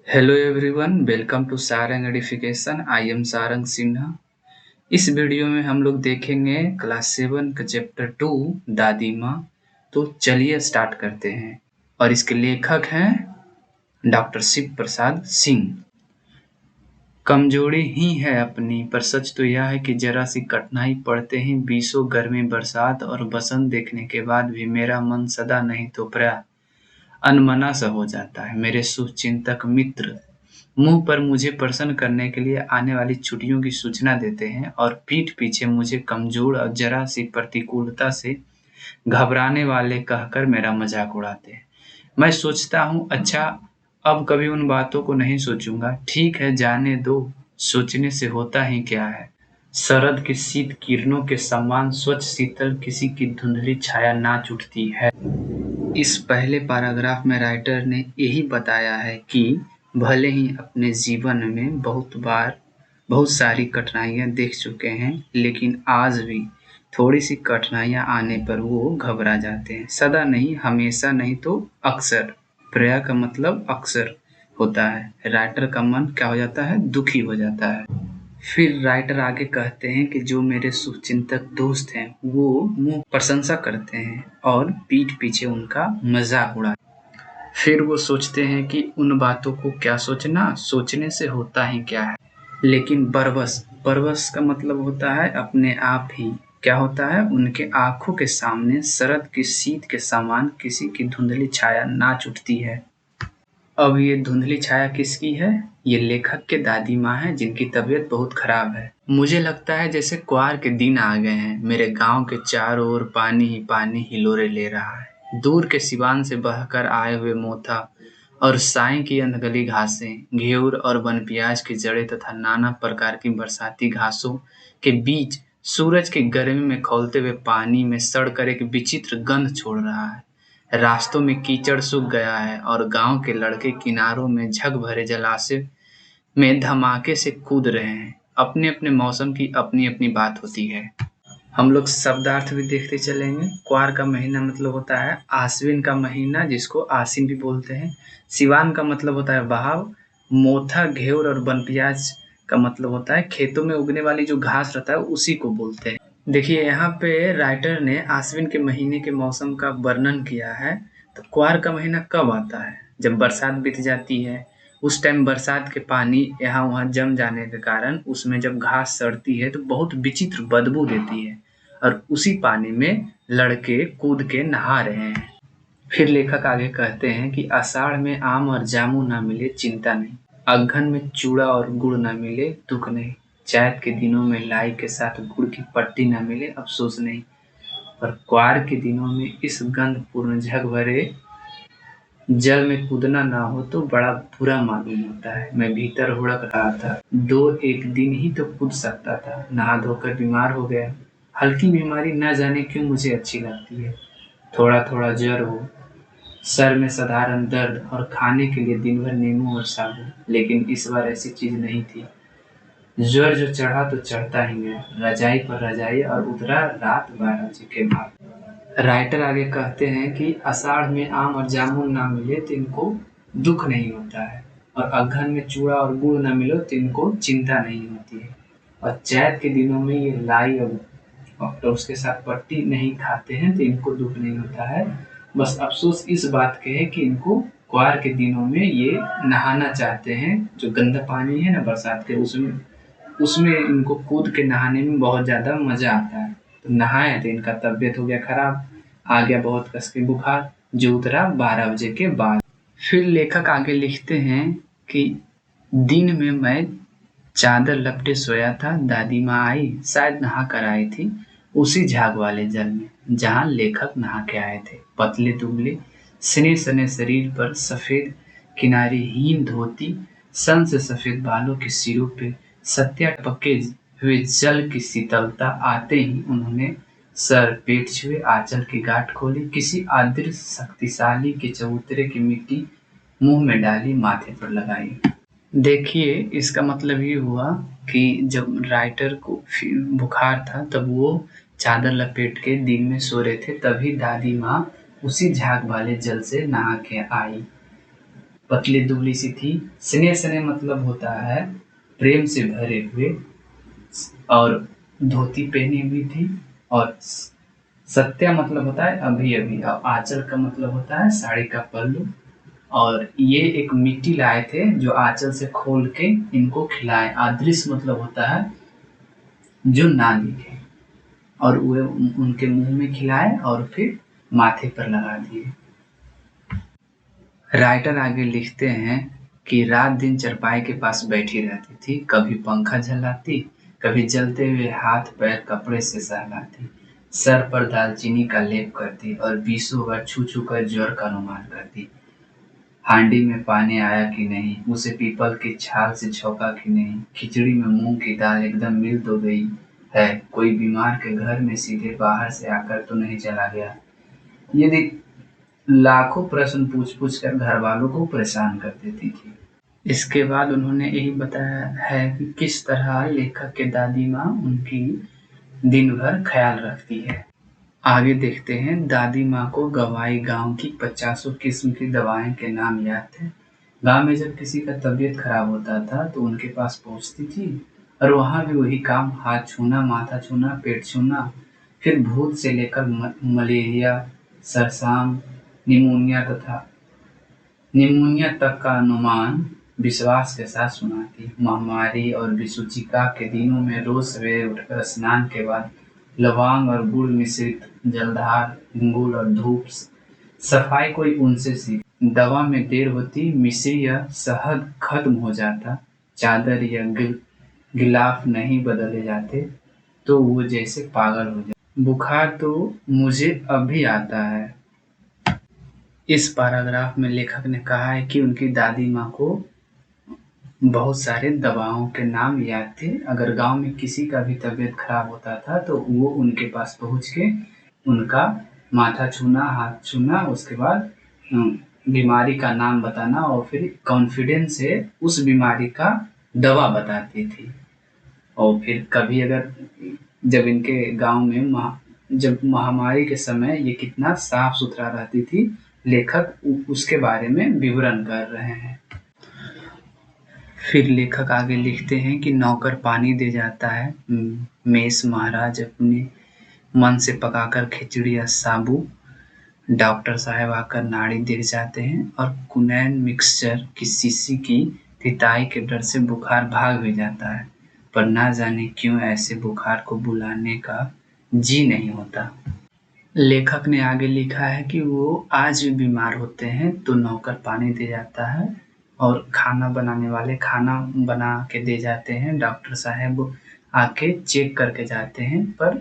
Hello everyone, welcome to Sarang Edification. I am Sarang Sinha. इस video में हम लोग देखेंगे क्लास 7 का चैप्टर 2 दादी माँ। तो चलिए स्टार्ट करते हैं। और इसके लेखक हैं डॉक्टर शिव प्रसाद सिंह। कमजोरी ही है अपनी, पर सच तो यह है कि जरा सी कठिनाई पड़ते ही बीसों गर्मी बरसात और बसंत देखने के बाद भी मेरा मन सदा नहीं तो प्राय अनमना सा हो जाता है। मेरे शुभचिंतक मित्र मुंह पर मुझे प्रसन्न करने के लिए आने वाली छुट्टियों की सूचना देते हैं और पीठ पीछे मुझे कमजोर और जरा सी प्रतिकूलता से घबराने वाले कहकर मेरा मजाक उड़ाते हैं। मैं सोचता हूँ, अच्छा अब कभी उन बातों को नहीं सोचूंगा। ठीक है, जाने दो, सोचने से होता ही क्या है। शरद की शीत किरणों के समान स्वच्छ शीतल किसी की धुंधली छाया नाच उठती है। इस पहले पैराग्राफ में राइटर ने यही बताया है कि भले ही अपने जीवन में बहुत सारी कठिनाइयां देख चुके हैं, लेकिन आज भी थोड़ी सी कठिनाइयां आने पर वो घबरा जाते हैं। सदा नहीं, हमेशा नहीं तो अक्सर। प्रायः का मतलब अक्सर होता है। राइटर का मन क्या हो जाता है? दुखी हो जाता है। फिर राइटर आगे कहते हैं कि जो मेरे शुभचिंतक दोस्त हैं वो मुंह प्रशंसा करते हैं और पीठ पीछे उनका मजाक उड़ाते हैं। फिर वो सोचते हैं कि उन बातों को क्या सोचना, सोचने से होता ही क्या है। लेकिन बरबस बरबस का मतलब होता है अपने आप ही। क्या होता है? उनके आंखों के सामने शरद की शीत के समान किसी की धुंधली छाया नाच उठती है। अब ये धुंधली छाया किसकी है? ये लेखक के दादी माँ है, जिनकी तबीयत बहुत खराब है। मुझे लगता है जैसे क्वार के दिन आ गए हैं। मेरे गांव के चारों ओर पानी ही पानी हिलोरे ले रहा है। दूर के सिवान से बहकर आए हुए मोथा और साई की अनगली घासें, घेवर और बनपियाज की जड़ें तथा नाना प्रकार की बरसाती घासों के बीच सूरज की गर्मी में खौलते हुए पानी में सड़कर एक विचित्र गंध छोड़ रहा है। रास्तों में कीचड़ सूख गया है और गांव के लड़के किनारों में झग भरे जलाशय में धमाके से कूद रहे हैं। अपने अपने मौसम की अपनी अपनी बात होती है। हम लोग शब्दार्थ भी देखते चलेंगे। क्वार का महीना मतलब होता है आश्विन का महीना, जिसको आसिन भी बोलते हैं। सिवान का मतलब होता है बहाव। मोथा, घेवर और बनपियाज का मतलब होता है खेतों में उगने वाली जो घास रहता है उसी को बोलते हैं। देखिए, यहाँ पे राइटर ने आश्विन के महीने के मौसम का वर्णन किया है। तो क्वार का महीना कब आता है? जब बरसात बीत जाती है। उस टाइम बरसात के पानी यहाँ वहाँ जम जाने के कारण उसमें जब घास सड़ती है तो बहुत विचित्र बदबू देती है और उसी पानी में लड़के कूद के नहा रहे हैं। फिर लेखक आगे कहते हैं कि आषाढ़ में आम और जामू ना मिले चिंता नहीं, अगहन में चूड़ा और गुड़ ना मिले दुख नहीं, चैत के दिनों में लाई के साथ गुड़ की पट्टी ना मिले अफसोस नहीं, पर क्वार के दिनों में इस गंधपूर्ण झग भरे जल में कूदना ना हो तो बड़ा बुरा मालूम होता है। मैं भीतर हुड़क रहा था, एक दिन ही तो कूद सकता था, नहा धोकर बीमार हो गया। हल्की बीमारी न जाने क्यों मुझे अच्छी लगती है। थोड़ा थोड़ा ज्वर हो, सर में साधारण दर्द और खाने के लिए दिन भर नींबू और साबुन। लेकिन इस बार ऐसी चीज नहीं थी। ज्वर जो चढ़ा तो चढ़ता ही गया, रजाई पर रजाई, और उतरा रात 12 बजे के बाद। राइटर आगे कहते हैं कि आषाढ़ में आम और जामुन ना मिले तो इनको दुख नहीं होता है, और अगहन में चूड़ा और गुड़ ना मिले तो इनको चिंता नहीं होती है, और चैत के दिनों में ये लाई और उसके साथ पट्टी नहीं खाते हैं तो इनको दुख नहीं होता है। बस अफसोस इस बात के है कि इनको क्वार के दिनों में ये नहाना चाहते हैं। जो गंदा पानी है ना बरसात के, उसमें उसमें इनको कूद के नहाने में बहुत ज़्यादा मज़ा आता है। तो नहाए तो इनका तबीयत हो गया खराब, आ गया बहुत कस के बुखार, जो उतरा 12 बजे के बाद। फिर लेखक आगे लिखते हैं कि दिन में मैं चादर लपटे सोया था, दादी माँ आई, शायद नहा कर आई थी उसी झाग वाले जल में जहाँ लेखक नहा के आए थे। पतले दुबले सने सने शरीर पर सफेद किनारीहीन धोती, सन से सफेद बालों के सिरों पे सत्या पके हुए जल की शीतलता आते ही उन्होंने सर पेट छुए, आंचल की गांठ खोली, किसी अदृश्य शक्तिशाली के चबूतरे की मिट्टी मुंह में डाली, माथे पर लगाई। देखिए, इसका मतलब ये हुआ कि जब राइटर को बुखार था तब वो चादर लपेट के दिन में सो रहे थे, तभी दादी माँ उसी झाग वाले जल से नहा के आई। पतली दुबली सी थी। स्नेह स्नेह मतलब होता है प्रेम से भरे हुए, और धोती पहनी हुई थी। और सत्या मतलब होता है अभी अभी, और आंचल का मतलब होता है साड़ी का पल्लू। और ये एक मिट्टी लाए थे जो आंचल से खोल के इनको खिलाए। अदृश्य मतलब होता है जो ना दिखे, और वे उनके मुंह में खिलाए और फिर माथे पर लगा दिए। राइटर आगे लिखते हैं कि रात दिन चरपाई के पास बैठी रहती थी, कभी पंखा झलाती, कभी जलते हुए हाथ पैर कपड़े से सहलाती, सर पर दालचीनी का लेप करती और 20 बार छू छू कर ज्वर का अनुमान करती। हांडी में पानी आया कि नहीं, उसे पीपल की छाल से छौंका कि नहीं, खिचड़ी में मूंग की दाल एकदम मिल तो गई है, कोई बीमार के घर में सीधे बाहर से आकर तो नहीं चला गया। ये लाखों प्रश्न पूछ पूछ कर घर वालों को परेशान कर देती थी। इसके बाद उन्होंने यही बताया है कि किस तरह लेखक के दादी माँ उनकी दिन भर ख्याल रखती है। आगे देखते हैं। दादी माँ को गवाई गांव की 50 किस्म की दवाएं के नाम याद थे। गांव में जब किसी का तबीयत खराब होता था तो उनके पास पहुंचती थी, और वहां भी वही काम, हाथ छूना, माथा छूना, पेट छूना। फिर भूत से लेकर मलेरिया, सरसाम, निमोनिया तथा निमोनिया तक का अनुमान विश्वास के साथ सुनाती। महामारी और विसूचिका के दिनों में रोज सवेरे उठकर स्नान के बाद लौंग और गुड़ मिश्रित जलधार, गुड़ और धूप सफाई कोई उनसे सीख। दवा में देर होती, मिश्री या शहद खत्म हो जाता, चादर या गिलाफ नहीं बदले जाते तो वो जैसे पागल हो जाते। बुखार तो मुझे अभी आता है। इस पैराग्राफ में लेखक ने कहा है कि उनकी दादी माँ को बहुत सारे दवाओं के नाम याद थे। अगर गांव में किसी का भी तबीयत खराब होता था तो वो उनके पास पहुंच के उनका माथा छूना, हाथ छूना, उसके बाद बीमारी का नाम बताना और फिर कॉन्फिडेंस से उस बीमारी का दवा बताती थी। और फिर कभी अगर जब इनके गांव में जब महामारी के समय ये कितना साफ सुथरा रहती थी, लेखक उसके बारे में विवरण कर रहे हैं। फिर लेखक आगे लिखते हैं कि नौकर पानी दे जाता है, मेष महाराज अपने मन से पकाकर खिचड़ी या साबू, डॉक्टर साहब आकर नाड़ी देख जाते हैं, और कुनैन मिक्सचर की शीशी की तिताई के डर से बुखार भाग भी जाता है, पर ना जाने क्यों ऐसे बुखार को बुलाने का जी नहीं होता। लेखक ने आगे लिखा है कि वो आज भी बीमार होते हैं तो नौकर पानी दे जाता है, और खाना बनाने वाले खाना बना के दे जाते हैं, डॉक्टर साहब आके चेक करके जाते हैं, पर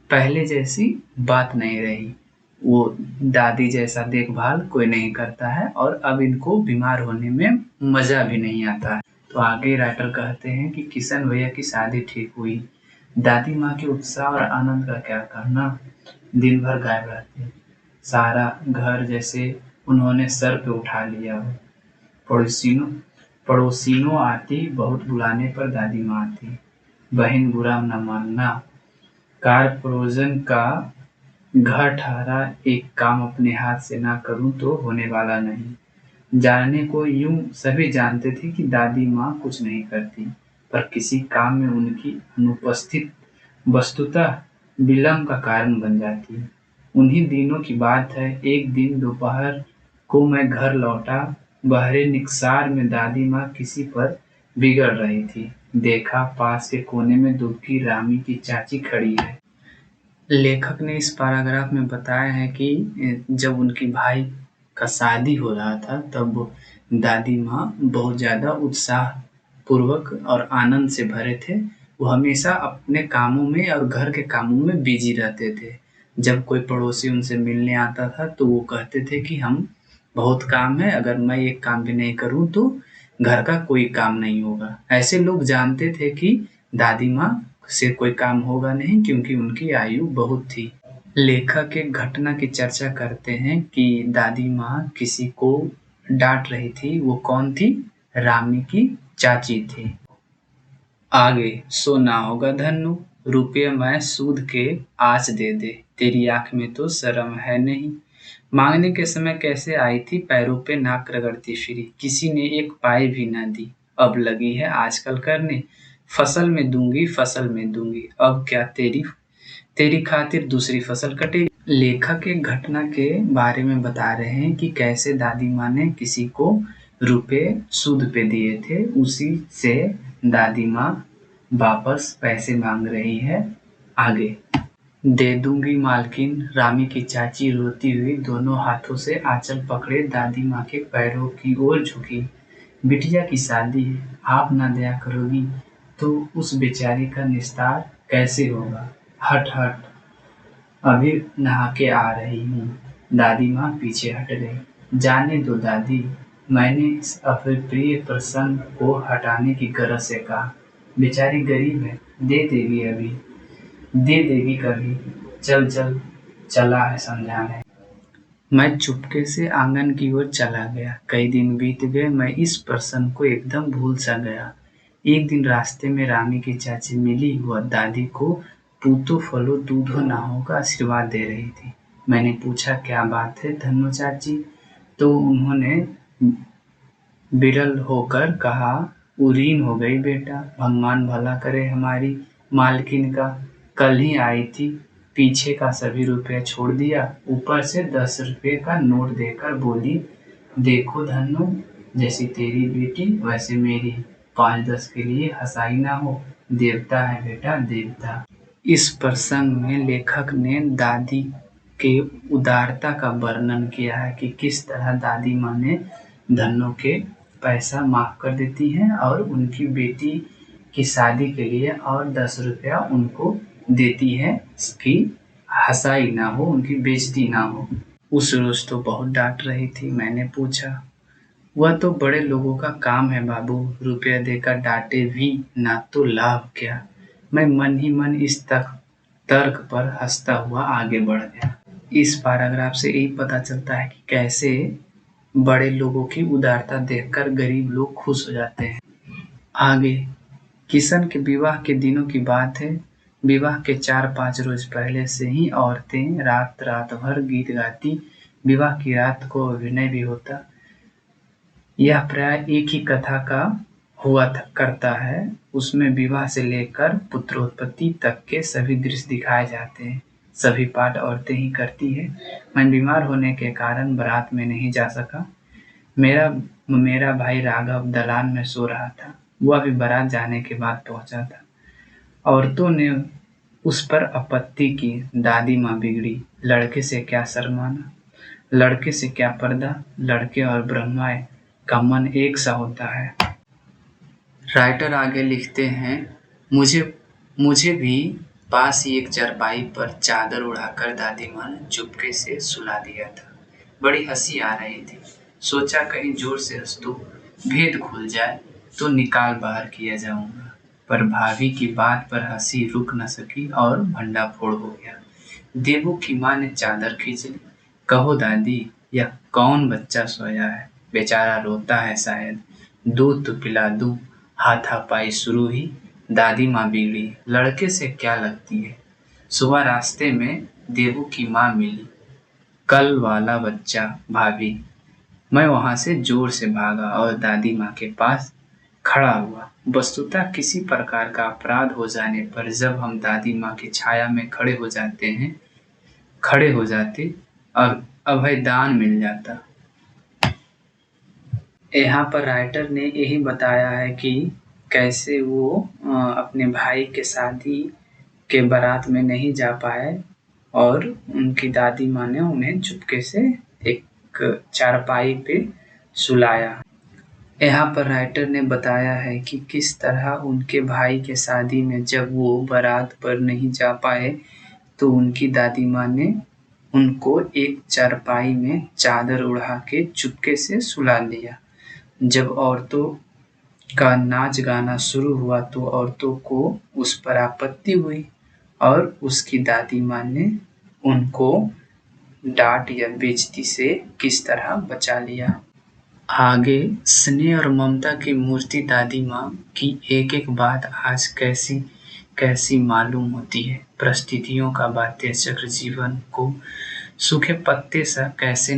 पहले जैसी बात नहीं रही। वो दादी जैसा देखभाल कोई नहीं करता है, और अब इनको बीमार होने में मजा भी नहीं आता है। तो आगे राइटर कहते हैं कि किशन भैया की शादी ठीक हुई। दादी माँ के उत्साह और आनंद का क्या कहना, दिन भर गायब रहते, सारा घर जैसे उन्होंने सर पे उठा लिया हो। पड़ोसिनों पड़ोसिनों आती, बहुत बुलाने पर दादी माँ आती, बहन बुरा न मानना, कार परोजन का घर ठहरा, एक काम अपने हाथ से ना करूं तो होने वाला नहीं। जानने को यूं सभी जानते थे कि दादी माँ कुछ नहीं करती, पर किसी काम में उनकी अनुपस्थित वस्तुतः विलंब का कारण बन जाती। उन्हीं दिनों की बात है, एक दिन दोपहर को मैं घर लौटा, बहरे निकसार में दादी माँ किसी पर बिगड़ रही थी। देखा, पास के कोने में दुबकी रामी की चाची खड़ी है। लेखक ने इस पैराग्राफ में बताया है कि जब उनकी भाई का शादी हो रहा था तब दादी माँ बहुत ज़्यादा उत्साह पूर्वक और आनंद से भरे थे। वो हमेशा अपने कामों में और घर के कामों में बिजी रहते थे। जब कोई पड़ोसी उनसे मिलने आता था तो वो कहते थे कि हम बहुत काम है, अगर मैं एक काम भी नहीं करूँ तो घर का कोई काम नहीं होगा। ऐसे लोग जानते थे कि दादी माँ से कोई काम होगा नहीं, क्योंकि उनकी आयु बहुत थी। लेखक एक घटना की चर्चा करते हैं कि दादी माँ किसी को डांट रही थी। वो कौन थी? रामी की चाची थी। आगे, सोना होगा धन्नो, रुपये मैं सूद के आज दे दे, तेरी आंख में तो शर्म है नहीं, मांगने के समय कैसे आई थी, पैरों पे नाक रगड़ती फिरी, किसी ने एक पाई भी ना दी। अब लगी है आजकल करने, फसल में दूंगी, अब क्या तेरी तेरी खातिर दूसरी फसल कटेगी। लेखक एक घटना के बारे में बता रहे हैं कि कैसे दादी माँ ने किसी को रुपए सूद पे दिए थे, उसी से दादी माँ वापस पैसे मांग रही है आगे। दे दूंगी मालकिन, रामी की चाची रोती हुई दोनों हाथों से आंचल पकड़े दादी माँ के पैरों की ओर झुकी। बिटिया की शादी है, आप ना दया करोगी तो उस बेचारी का निस्तार कैसे होगा। हट हट, अभी नहा के आ रही हूँ। दादी माँ पीछे हट गई। जाने दो दादी, मैंने इस अप्रिय प्रसंग को हटाने की गरज से कहा। बेचारी गरीब है, दे देगी कभी। चल चल, चला है समझाने। मैं चुपके से आंगन की ओर चला गया। कई दिन बीत गए, मैं इस प्रसंग को एकदम भूल सा गया। एक दिन रास्ते में रामी की चाची मिली, वह दादी को पूतो फलो दूधो नाहो का आशीर्वाद दे रही थी। मैंने पूछा क्या बात है धन्नो चाची, तो उन्होंने विरल होकर कहा, उरीन हो गई बेटा, भगवान भला करे हमारी मालकिन का। कल ही आई थी, पीछे का सभी रुपया छोड़ दिया, ऊपर से 10 रुपये का नोट देकर बोली, देखो धन्नो, जैसी तेरी बेटी वैसे मेरी, 5-10 के लिए हंसाई ना हो, देवता है बेटा देवता। इस प्रसंग में लेखक ने दादी के उदारता का वर्णन किया है कि किस तरह दादी माँ ने धन्नो के पैसा माफ कर देती हैं और उनकी बेटी की शादी के लिए और 10 रुपया उनको देती है कि हंसाई ना हो, उनकी बेइज्जती ना हो। उस रोज तो बहुत डांट रही थी। मैंने पूछा, वह तो बड़े लोगों का काम है बाबू, रुपया देकर डांटे भी ना तो लाभ क्या। मैं मन ही मन इस तर्क पर हंसता हुआ आगे बढ़ गया। इस पैराग्राफ से यही पता चलता है कि कैसे बड़े लोगों की उदारता देखकर गरीब लोग खुश हो जाते हैं। आगे, किशन के विवाह के दिनों की बात है। विवाह के 4-5 रोज पहले से ही औरतें रात रात भर गीत गाती। विवाह की रात को अभिनय भी होता। यह प्राय एक ही कथा का करता है। उसमें विवाह से लेकर पुत्रोत्पत्ति तक के सभी दृश्य दिखाए जाते हैं। सभी पाठ औरतें ही करती है। मैं बीमार होने के कारण बारात में नहीं जा सका। मेरा भाई राघव दलान में सो रहा था। वह भी बारात जाने के बाद पहुंचा था। औरतों ने उस पर आपत्ति की। दादी माँ बिगड़ी, लड़के से क्या शर्माना, लड़के से क्या पर्दा, लड़के और ब्रह्मा का मन एक सा होता है। राइटर आगे लिखते हैं, मुझे भी पास ही एक चारपाई पर चादर उड़ाकर दादी माँ ने चुपके से सुला दिया था। बड़ी हंसी आ रही थी। सोचा कहीं जोर से हंस दूं, भेद खुल जाए तो निकाल बाहर किया जाऊंगा। पर भाभी की बात पर हंसी रुक न सकी और भंडाफोड़ हो गया। देवू की माँ ने चादर खींच ली। कहो दादी, यह कौन बच्चा सोया है, बेचारा रोता है शायद, दूध तो पिला दूं। हाथापाई शुरू हुई। दादी माँ बिगड़ी, लड़के से क्या लगती है। सुबह रास्ते में देवू की माँ मिली। कल वाला बच्चा भाभी। मैं वहां से जोर से भागा और दादी माँ के पास खड़ा हुआ। वस्तुतः किसी प्रकार का अपराध हो जाने पर जब हम दादी माँ की छाया में खड़े हो जाते और अभय दान मिल जाता। यहाँ पर राइटर ने यही बताया है कि कैसे वो अपने भाई के शादी के बारात में नहीं जा पाए और उनकी दादी माँ ने उन्हें चुपके से एक चारपाई पे सुलाया। यहाँ पर राइटर ने बताया है कि किस तरह उनके भाई के शादी में जब वो बारात पर नहीं जा पाए तो उनकी दादी माँ ने उनको एक चारपाई में चादर उड़ा के चुपके से सुला दिया। जब औरतों का नाच गाना शुरू हुआ तो औरतों को उस पर आपत्ति हुई और उसकी दादी माँ ने उनको डांट या बेइज्जती से किस तरह बचा लिया। आगे, स्नेह और ममता की मूर्ति दादी माँ की एक एक बात आज कैसी कैसी मालूम होती है। परिस्थितियों का बातें चक्र जीवन को सूखे पत्ते सा कैसे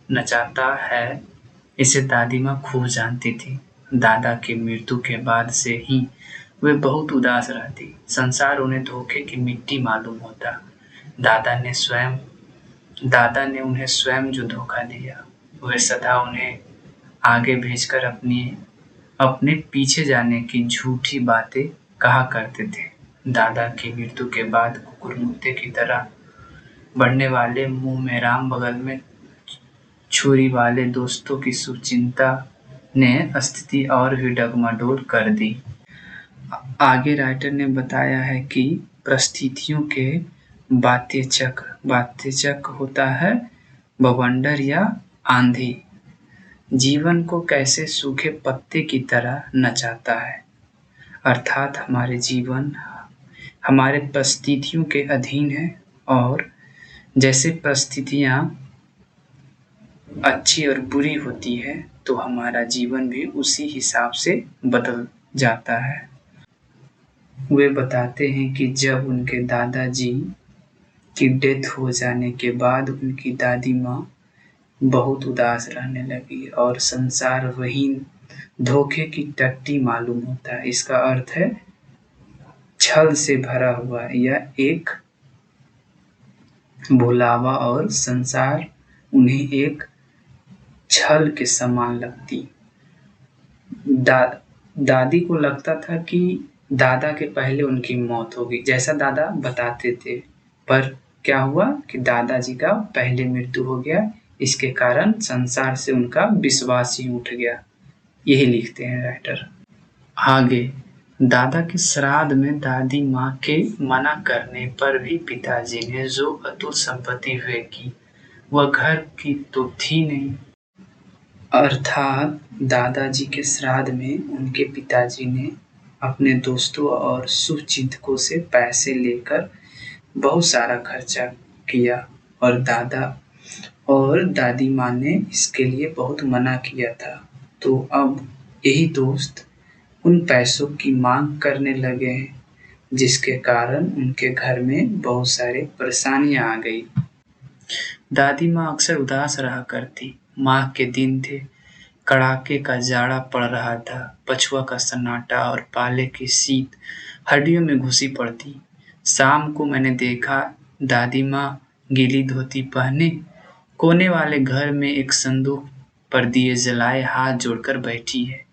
नचाता है, इसे दादी माँ खूब जानती थी। दादा की मृत्यु के बाद से ही वे बहुत उदास रहती। संसार उन्हें धोखे की मिट्टी मालूम होता। दादा ने उन्हें स्वयं जो धोखा दिया, वे सदा उन्हें आगे भेजकर अपने पीछे जाने की झूठी बातें कहा करते थे। दादा की मृत्यु के बाद कुकुरमुत्ते की तरह बढ़ने वाले मुंह में राम, बगल में छुरी वाले दोस्तों की शुभचिंता ने स्थिति और भी डगमगोल कर दी। आगे राइटर ने बताया है कि परिस्थितियों के बातेचक होता है बवंडर या आंधी, जीवन को कैसे सूखे पत्ते की तरह नचाता है। अर्थात हमारे जीवन हमारे परिस्थितियों के अधीन है, और जैसे परिस्थितियाँ अच्छी और बुरी होती है तो हमारा जीवन भी उसी हिसाब से बदल जाता है। वे बताते हैं कि जब उनके दादाजी की डेथ हो जाने के बाद उनकी दादी माँ बहुत उदास रहने लगी और संसार वही धोखे की टट्टी मालूम होता है। इसका अर्थ है छल से भरा हुआ या एक भुलावा, और संसार उन्हें एक छल के समान लगती। दादी को लगता था कि दादा के पहले उनकी मौत होगी, जैसा दादा बताते थे, पर क्या हुआ कि दादाजी का पहले मृत्यु हो गया। इसके कारण संसार से उनका विश्वास ही उठ गया। यही लिखते हैं राइटर। आगे दादा के श्राद्ध में दादी माँ के मना करने पर भी पिताजी ने जो अतुल संपत्ति व्यय की, वह घर की तो थी नहीं। अर्थात दादाजी के श्राद्ध में उनके पिताजी ने अपने दोस्तों और शुभचिंतकों से पैसे लेकर बहुत सारा खर्चा किया, और दादा और दादी माँ ने इसके लिए बहुत मना किया था। तो अब यही दोस्त उन पैसों की मांग करने लगे हैं, जिसके कारण उनके घर में बहुत सारे परेशानियां आ गई। दादी माँ अक्सर उदास रहा करती। माह के दिन थे, कड़ाके का जाड़ा पड़ रहा था, पछुआ का सन्नाटा और पाले की शीत हड्डियों में घुसी पड़ती। शाम को मैंने देखा दादी माँ गीली धोती पहने कोने वाले घर में एक संदूक पर दिए जलाए हाथ जोड़कर बैठी है।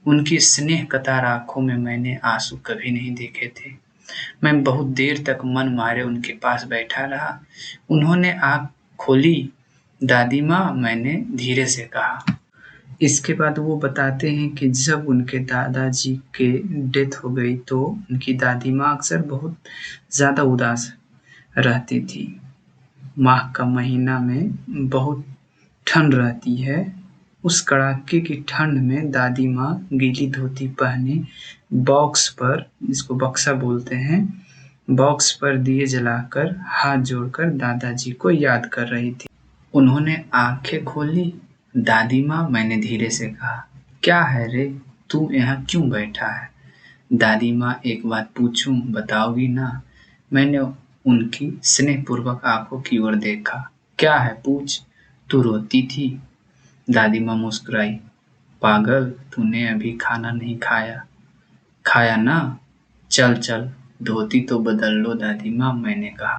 उनकी स्नेह कतार आंखों में मैंने आंसू कभी नहीं देखे थे। मैं बहुत देर तक मन मारे उनके पास बैठा रहा। उन्होंने आंख खोली। दादी माँ, मैंने धीरे से कहा। इसके बाद वो बताते हैं कि जब उनके दादाजी के डेथ हो गई तो उनकी दादी माँ अक्सर बहुत ज़्यादा उदास रहती थी। माह का महीना में बहुत ठंड रहती है। उस कड़ाके की ठंड में दादी माँ गीली धोती पहने बॉक्स पर, जिसको बक्सा बोलते हैं, बॉक्स पर दिए जलाकर हाथ जोड़कर दादाजी को याद कर रही थी। उन्होंने आंखें खोली। दादी माँ, मैंने धीरे से कहा, क्या है रे, तू यहाँ क्यों बैठा है? दादी माँ, एक बात पूछूं, बताओगी ना? मैंने उनकी स्नेहपूर्वक आंखों की ओर देखा। क्या है, पूछ। तू रोती थी। दादी माँ मुस्कुराई। पागल, तूने अभी खाना नहीं खाया? खाया ना? चल चल, धोती तो बदल लो। दादी माँ, मैंने कहा।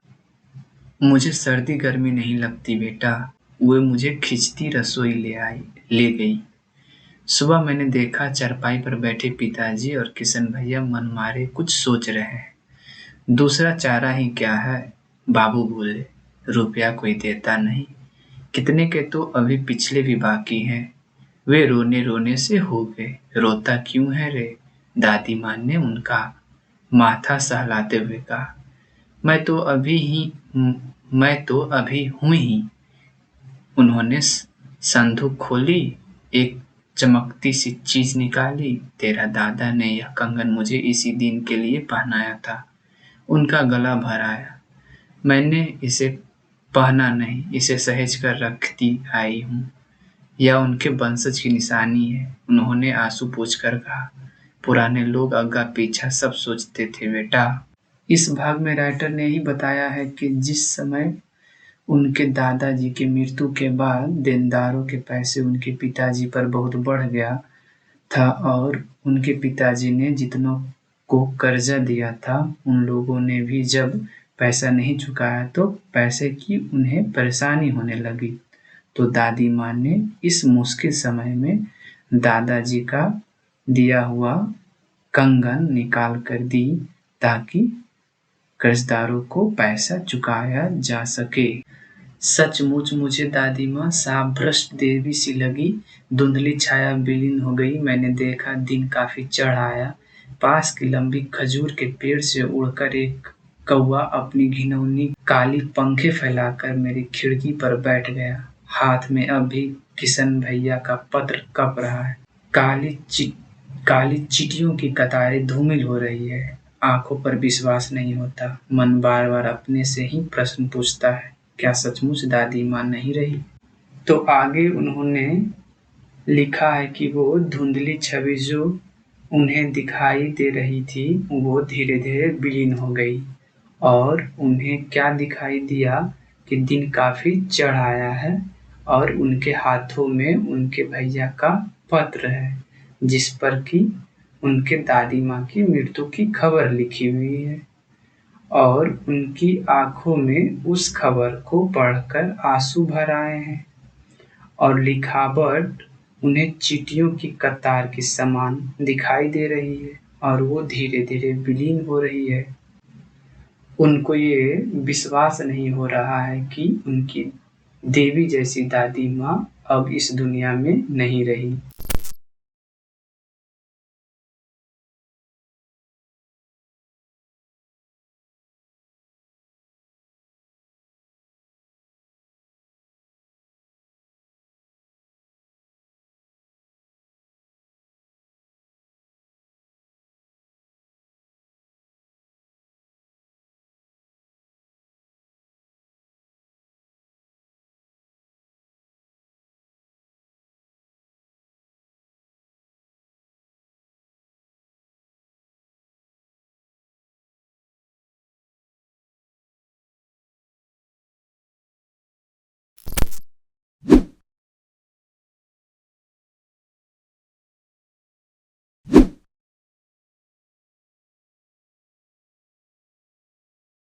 मुझे सर्दी गर्मी नहीं लगती बेटा। वे मुझे खिंचती रसोई ले गई। सुबह मैंने देखा चारपाई पर बैठे पिताजी और किशन भैया मन मारे कुछ सोच रहे हैं। दूसरा चारा ही क्या है, बाबू बोले। रुपया कोई देता नहीं, कितने के तो अभी पिछले भी बाकी हैं। वे रोने रोने से हो गए। रोता क्यों है रे? दादी माँ ने उनका माथा सहलाते हुए कहा। मैं तो अभी हूँ ही। उन्होंने संदूक खोली, एक चमकती सी चीज निकाली। तेरा दादा ने यह कंगन मुझे इसी दिन के लिए पहनाया था। उनका गला भराया। मैंने इसे पहना नहीं, इसे सहेज कर रखती आई हूँ। यह उनके वंशज की निशानी है। उन्होंने आंसू पोंछकर कहा। पुराने लोग आगा पीछा सब सोचते थे बेटा। इस भाग में राइटर ने ही बताया है कि जिस समय उनके दादाजी की मृत्यु के बाद देनदारों के पैसे उनके पिताजी पर बहुत बढ़ गया था और उनके पिताजी ने जितनों को कर्जा दिया था उन लोगों ने भी जब पैसा नहीं चुकाया तो पैसे की उन्हें परेशानी होने लगी। तो दादी माँ ने इस मुश्किल समय में दादाजी का दिया हुआ कंगन निकाल कर दी ताकि कर्जदारों को पैसा चुकाया जा सके। सचमुच मुझे दादी माँ साफ भ्रष्ट देवी सी लगी। धुंधली छाया विलीन हो गई। मैंने देखा दिन काफी चढ़ आया। पास की लंबी खजूर के पेड़ से उड़कर एक कौवा अपनी घिनौनी काली पंखे फैलाकर मेरी खिड़की पर बैठ गया। हाथ में अभी किशन भैया का पत्र कप रहा है। काली चींटियों की कतारें धूमिल हो रही है। आंखों पर विश्वास नहीं होता। मन बार बार अपने से ही प्रश्न पूछता है, क्या सचमुच दादी माँ नहीं रही? तो आगे उन्होंने लिखा है कि वो धुंधली छवि जो उन्हें दिखाई दे रही थी वो धीरे धीरे विलीन हो गई और उन्हें क्या दिखाई दिया कि दिन काफी चढ़ आया है और उनके हाथों में उनके भैया का पत्र है जिस पर कि उनके दादी माँ की मृत्यु की खबर लिखी हुई है और उनकी आंखों में उस खबर को पढ़कर आंसू भर आए हैं और लिखावट उन्हें चींटियों की कतार के समान दिखाई दे रही है और वो धीरे धीरे विलीन हो रही है। उनको ये विश्वास नहीं हो रहा है कि उनकी देवी जैसी दादी माँ अब इस दुनिया में नहीं रही।